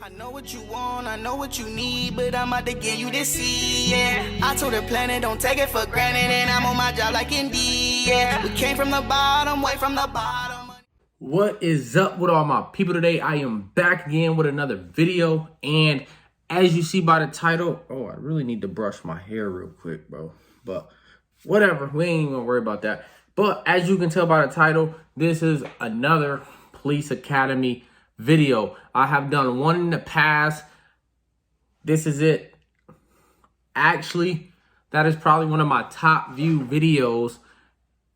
I know what you want, I know what you need, but I'm about to give you this seed, yeah. I told the planet, don't take it for granted, and I'm on my job like Indeed, yeah. We came from the bottom, way from the bottom. What is up with all my people today? I am back again with another video, and as you see by the title, I really need to brush my hair real quick, bro. But whatever, we ain't gonna worry about that. But as you can tell by the title, this is another Police Academy video. I have done one in the past. This is it. Actually, that is probably one of my top view videos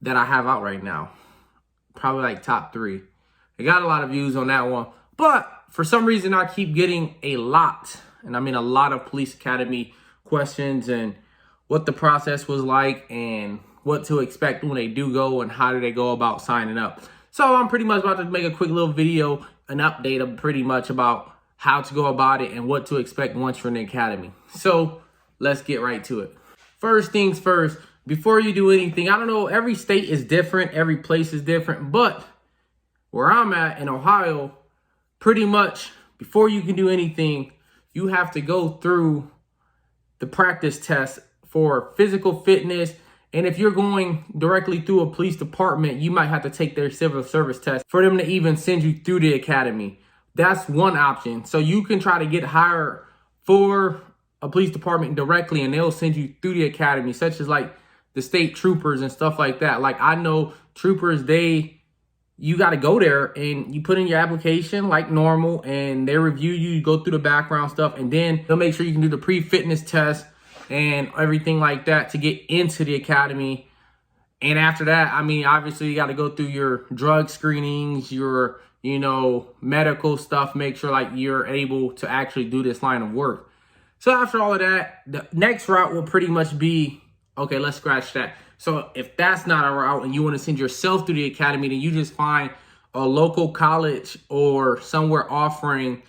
that I have out right now. Probably like top 3. I got a lot of views on that one, but for some reason I keep getting a lot, and I mean a lot of Police Academy questions and what the process was like and what to expect when they do go and how do they go about signing up. So I'm pretty much about to make a quick little video, an update of pretty much about how to go about it and what to expect once you're in the academy. So let's get right to it. First things first, before you do anything, I don't know, every state is different, every place is different, but where I'm at in Ohio, pretty much before you can do anything, you have to go through the practice test for physical fitness. And if you're going directly through a police department, you might have to take their civil service test for them to even send you through the academy. That's one option. So you can try to get hired for a police department directly and they'll send you through the academy, such as like the state troopers and stuff like that. Like I know troopers, you got to go there and you put in your application like normal and they review you, you go through the background stuff, and then they'll make sure you can do the pre-fitness test and everything like that to get into the academy. And after that, I mean, obviously you got to go through your drug screenings, your, medical stuff, make sure like you're able to actually do this line of work. So after all of that, the next route will pretty much be, okay, let's scratch that. So if that's not a route and you want to send yourself through the academy, then you just find a local college or somewhere offering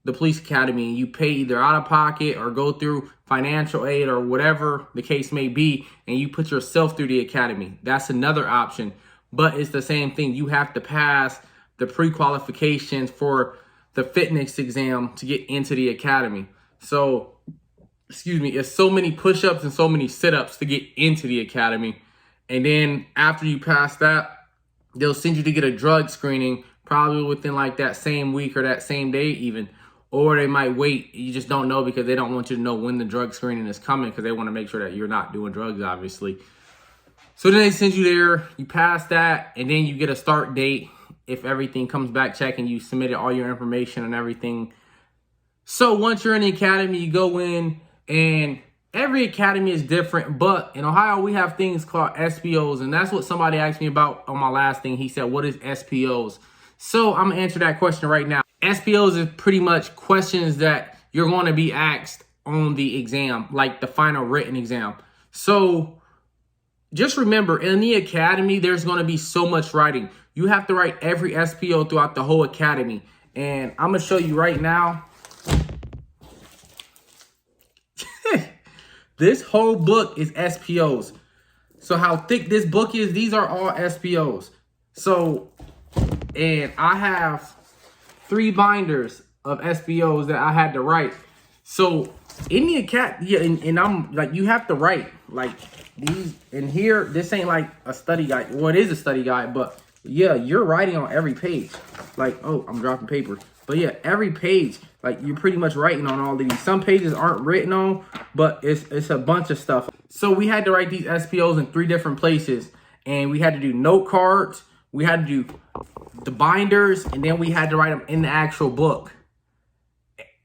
the police academy, and you pay either out of pocket or go through financial aid or whatever the case may be, and you put yourself through the academy. That's another option, but it's the same thing. You have to pass the pre-qualifications for the fitness exam to get into the academy. So, it's so many push-ups and so many sit-ups to get into the academy. And then after you pass that, they'll send you to get a drug screening, probably within like that same week or that same day even. Or they might wait. You just don't know because they don't want you to know when the drug screening is coming because they want to make sure that you're not doing drugs, obviously. So then they send you there, you pass that, and then you get a start date if everything comes back checking. You submitted all your information and everything. So once you're in the academy, you go in, and every academy is different. But in Ohio, we have things called SPOs, and that's what somebody asked me about on my last thing. He said, what is SPOs? So I'm going to answer that question right now. SPOs is pretty much questions that you're going to be asked on the exam, like the final written exam. So just remember, in the academy, there's going to be so much writing. You have to write every SPO throughout the whole academy. And I'm going to show you right now. This whole book is SPOs. So how thick this book is, these are all SPOs. So, and I have 3 binders of SPOs that I had to write. So in the academy, yeah, and I'm like, you have to write like these in here. This ain't like a study guide. Well, it is a study guide, but yeah, you're writing on every page. Like, oh, I'm dropping paper. But yeah, every page, like you're pretty much writing on all of these. Some pages aren't written on, but it's a bunch of stuff. So we had to write these SPOs in 3 different places, and we had to do note cards. We had to do the binders, and then we had to write them in the actual book.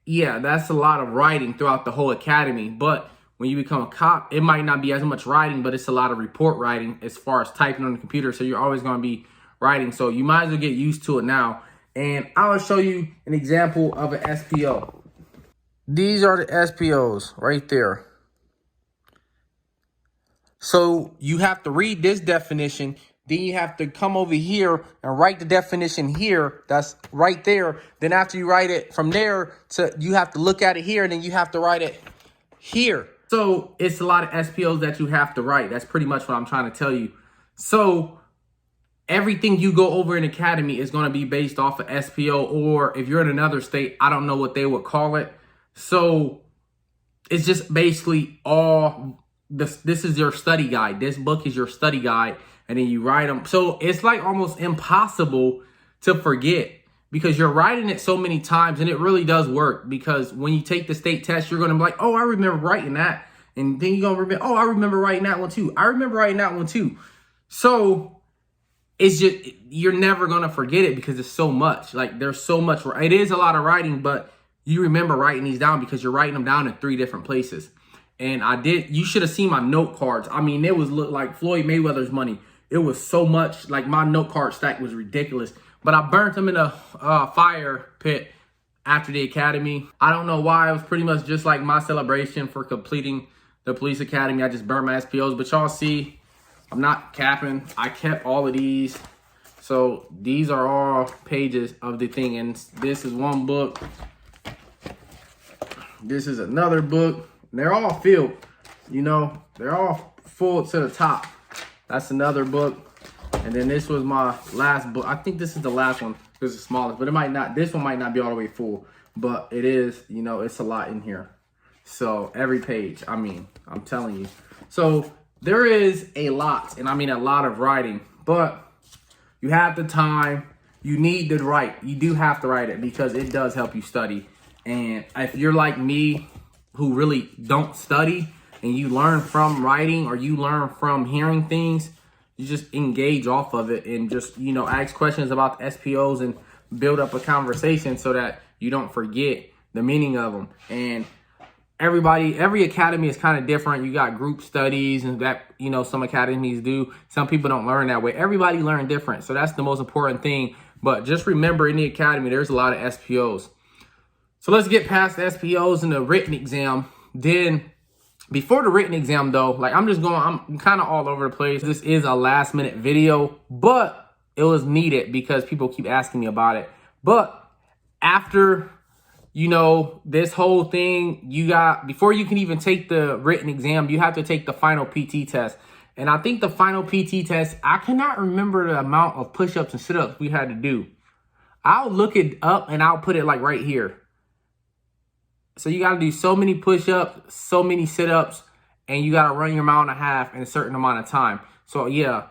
Yeah, that's a lot of writing throughout the whole academy. But when you become a cop, it might not be as much writing, but it's a lot of report writing as far as typing on the computer. So you're always going to be writing. So you might as well get used to it now. And I'll show you an example of an SPO. These are the SPOs right there. So you have to read this definition. Then you have to come over here and write the definition here. That's right there. Then after you write it from there, you have to look at it here, and then you have to write it here. So it's a lot of SPOs that you have to write. That's pretty much what I'm trying to tell you. So everything you go over in academy is going to be based off of SPO, or if you're in another state, I don't know what they would call it. So it's just basically all this is your study guide. This book is your study guide, and then you write them. So it's like almost impossible to forget because you're writing it so many times, and it really does work because when you take the state test, you're going to be like, oh, I remember writing that. And then you're going to remember, oh, I remember writing that one too. I remember writing that one too. So it's just, you're never going to forget it because it's so much. Like there's so much. It is a lot of writing, but you remember writing these down because you're writing them down in 3 different places. And you should have seen my note cards. I mean, it was look like Floyd Mayweather's money. It was so much, like my note card stack was ridiculous. But I burnt them in a fire pit after the academy. I don't know why. It was pretty much just like my celebration for completing the police academy. I just burnt my SPOs. But y'all see, I'm not capping. I kept all of these. So these are all pages of the thing. And this is one book. This is another book. They're all filled. You know, they're all full to the top. That's another book. And then this was my last book. I think this is the last one. This is the smallest, but it might not. This one might not be all the way full, but it is. You know, it's a lot in here. So every page. I mean, I'm telling you. So there is a lot, and I mean a lot of writing. But you have the time. You need to write. You do have to write it because it does help you study. And if you're like me, who really don't study, and you learn from writing or you learn from hearing things, you just engage off of it and just, you know, ask questions about the SPOs and build up a conversation so that you don't forget the meaning of them. And every academy is kind of different. You got group studies and that, you know, some academies do. Some people don't learn that way. Everybody learn different. So that's the most important thing. But just remember, in the academy, there's a lot of SPOs. So let's get past the SPOs and the written exam. Then before the written exam though, like I'm kind of all over the place. This is a last minute video, but it was needed because people keep asking me about it. But after, you know, this whole thing, before you can even take the written exam, you have to take the final PT test. And I think the final PT test, I cannot remember the amount of push-ups and sit-ups we had to do. I'll look it up and I'll put it like right here. So you got to do so many push-ups, so many sit-ups, and you got to run your mile and a half in a certain amount of time. So yeah,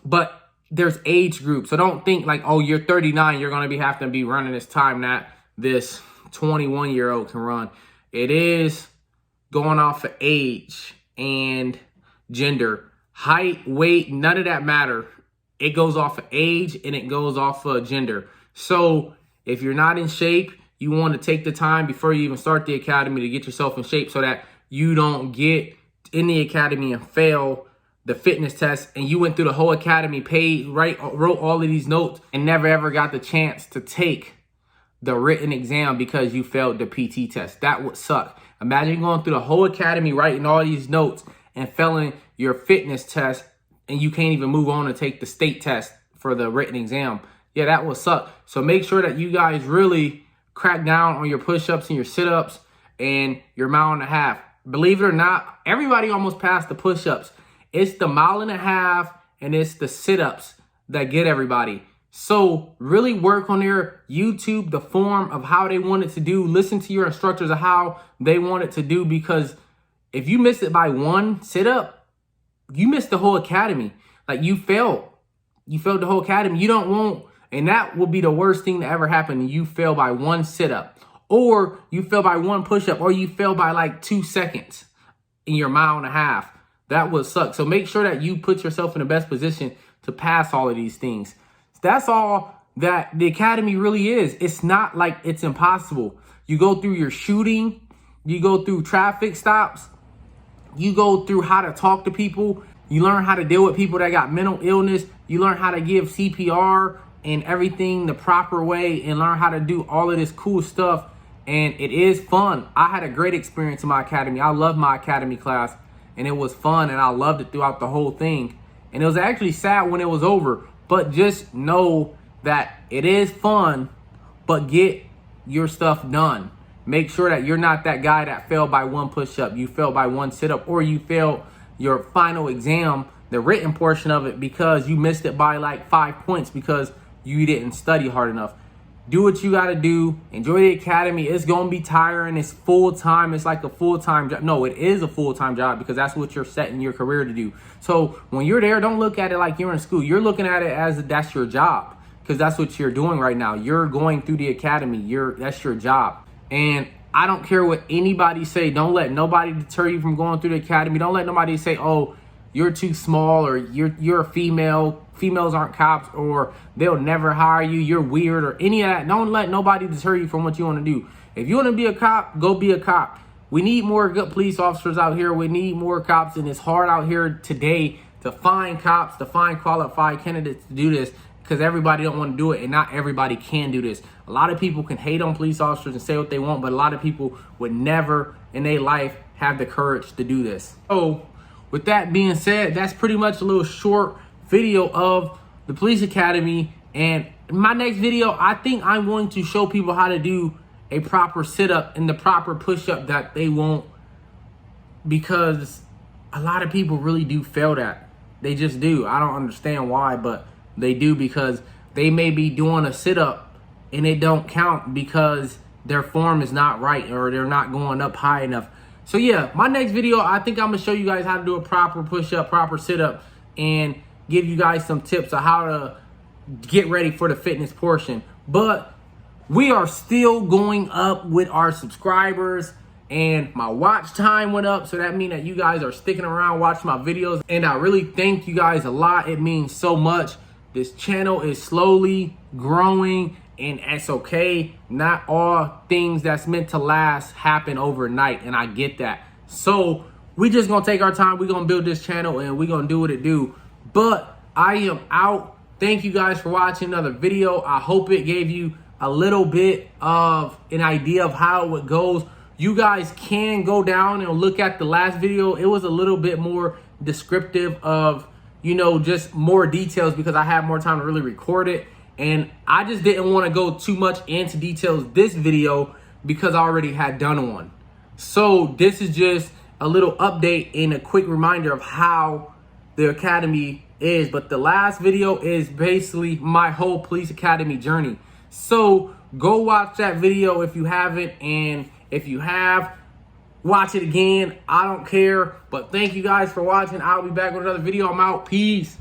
but there's age groups. So don't think like, oh, you're 39, you're going to have to be running this time that this 21-year-old can run. It is going off of age and gender. Height, weight, none of that matter. It goes off of age and it goes off of gender. So if you're not in shape, you want to take the time before you even start the academy to get yourself in shape so that you don't get in the academy and fail the fitness test. And you went through the whole academy, wrote all of these notes and never ever got the chance to take the written exam because you failed the PT test. That would suck. Imagine going through the whole academy, writing all these notes and failing your fitness test, and you can't even move on to take the state test for the written exam. Yeah, that would suck. So make sure that you guys really crack down on your push-ups and your sit-ups and your mile and a half. Believe it or not, everybody almost passed the push-ups. It's the mile and a half and it's the sit-ups that get everybody. So really work on their YouTube, the form of how they want it to do. Listen to your instructors of how they want it to do, because if you miss it by one sit-up, you missed the whole academy. Like you failed the whole academy. You don't want, and that will be the worst thing to ever happen. You fail by one sit-up, or you fail by one push-up, or you fail by like 2 seconds in your mile and a half. That would suck. So make sure that you put yourself in the best position to pass all of these things. That's all that the academy really is. It's not like it's impossible. You go through your shooting, you go through traffic stops, you go through how to talk to people, you learn how to deal with people that got mental illness, you learn how to give CPR and everything the proper way, and learn how to do all of this cool stuff. And it is fun. I had a great experience in my academy. I loved my academy class, and it was fun, and I loved it throughout the whole thing. And it was actually sad when it was over. But just know that it is fun, but get your stuff done. Make sure that you're not that guy that failed by one push-up, you failed by one sit-up, or you failed your final exam the written portion of it because you missed it by like 5 points because you didn't study hard enough. Do what you got to do. Enjoy the academy. It's going to be tiring. It's full-time. It's like a full-time job. No, it is a full-time job because that's what you're setting your career to do. So when you're there, don't look at it like you're in school. You're looking at it as that's your job because that's what you're doing right now. You're going through the academy. That's your job. And I don't care what anybody say. Don't let nobody deter you from going through the academy. Don't let nobody say, oh, you're too small, or you're a female. Females aren't cops, or they'll never hire you. You're weird, or any of that. Don't let nobody deter you from what you want to do. If you want to be a cop, go be a cop. We need more good police officers out here. We need more cops, and it's hard out here today to find cops, to find qualified candidates to do this because everybody don't want to do it, and not everybody can do this. A lot of people can hate on police officers and say what they want, but a lot of people would never in their life have the courage to do this. So with that being said, that's pretty much a little short video of the police academy. And in my next video, I think I'm going to show people how to do a proper sit-up and the proper push-up that they won't, because a lot of people really do fail that. They just do. I don't understand why, but they do, because they may be doing a sit-up and it don't count because their form is not right or they're not going up high enough. So yeah, my next video, I think I'm gonna show you guys how to do a proper push-up, proper sit-up, and give you guys some tips on how to get ready for the fitness portion. But we are still going up with our subscribers, and my watch time went up. So that means that you guys are sticking around watching my videos, and I really thank you guys a lot. It means so much. This channel is slowly growing, and it's okay. Not all things that's meant to last happen overnight, and I get that. So we just gonna take our time. We're gonna build this channel, and we're gonna do what it do. But I am out. Thank you guys for watching another video. I hope it gave you a little bit of an idea of how it goes. You guys can go down and look at the last video. It was a little bit more descriptive of, you know, just more details because I had more time to really record it. And I just didn't want to go too much into details this video because I already had done one. So this is just a little update and a quick reminder of how the academy is. But the last video is basically my whole police academy journey. So go watch that video if you haven't. And if you have, watch it again. I don't care. But thank you guys for watching. I'll be back with another video. I'm out. Peace.